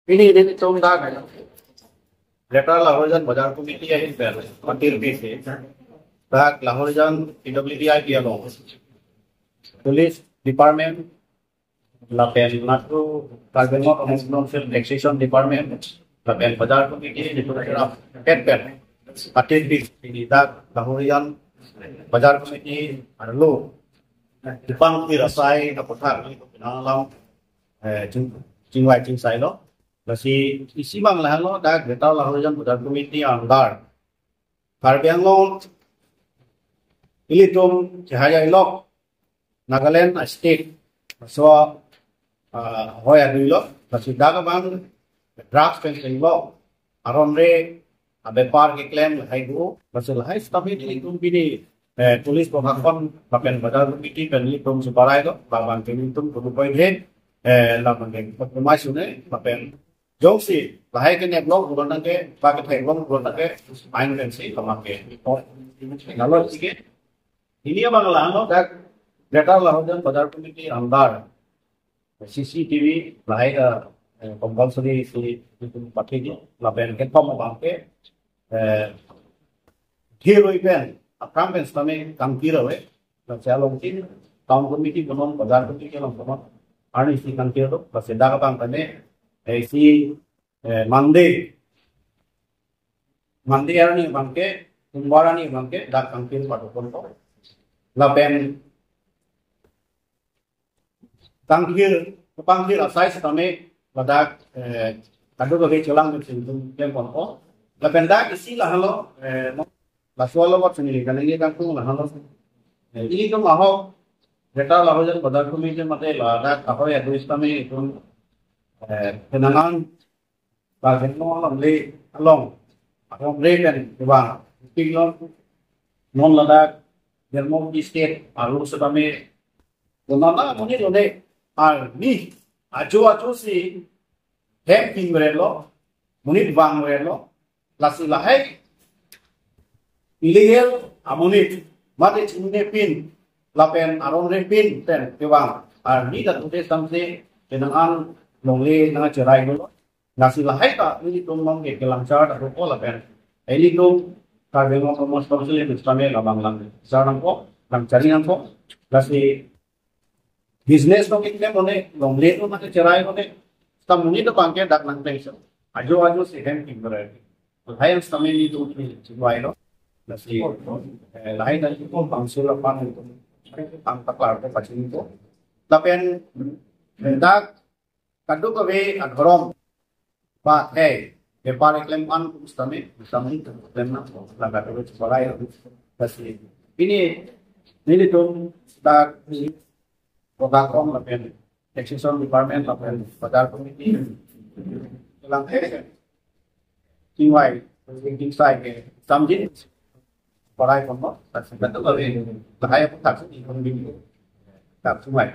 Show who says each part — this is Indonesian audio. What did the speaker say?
Speaker 1: Ini contoh kan. Letter Lahorian Bazar Committee is there. Until this is that Lahorian PWDI alone. Police Department, Lapen Natu, Carbon Commercial Taxation Department, Lapen Bazar Committee, the Director of Headband. Until this is that Lahorian Bazar Committee and Law. The Pang Irasai, the Potar, Nalam, Jingwai Jing Silo. Kasi isi bang lahan lo dah kita Lahorian Bazar Committee andar. Karbiang lo ilitum cahaya ilok Nagaland State so hoya dulu kasi daga bang drugs fencing lo aron re abepar ke claim hai du kasi lahai tapi ilitum bini tulis pemakaman Lapen Bazar Committee kan ilitum sebarai lo babang ilitum berupaya hen lapan pemasukan Lapen Jauh sih, lahir ke neblok bukan nanti pakai teblok bukan nanti main pensi pemakai. Kalau sikit, ini apa ngelang dak data Lahorian Bazar Committee andar CCTV lahir compulsory si itu pakai ni, lapen ke pom pakai hero event, akram pensi kami kira we, kalau mungkin town committee bukan Bazar Committee kalau bukan, ani si kira tu, pasal dah kapang kami si Monday ni bangke, Tumbuara ni bangke, dak kampil pada konto. Lapen panggil asai setame pada kado bagi celang di situ yang konto. Lapen dak isi lah halo, lasualo buat sendiri kan ini kampung lah halo. Ini tu maho, data Lahorian Bazar Committee mate lah dak apa ya tulis kami itu kenangan bagian non le along along le dan bang tinggal non ladak jermong di state alu sebami donala muni lode al ni ajo si happy merelo muni bang merelo lasi lahai illegal amuni mate chine pin lapen aron re pin ten bang al ni dan ude samse kenangan nongli nang cerai dulu nasi lahai tak ini tuh mau ke lancar atau apa kan ini tuh karbon komposisi itu kami labang lang sekarang kok lang cari yang kok nasi bisnis tuh kita boleh nongli tuh masih cerai boleh tamu itu bangke dak nang pension ajo sih hem berarti lahai yang kami itu coba itu nasi lahai dari itu pangsul apa itu angkat kelar tuh pasti itu tapi yang hendak kado kawe agrom ba Nepal klaim an kustame itu klaim na laga to sekolah kasi ini tuh dak program lapen taxation department lapen Bazar Committee lang tingwai thinking sai ke samjin parai kono tak kado kawe bahaya pun tak sih tak semua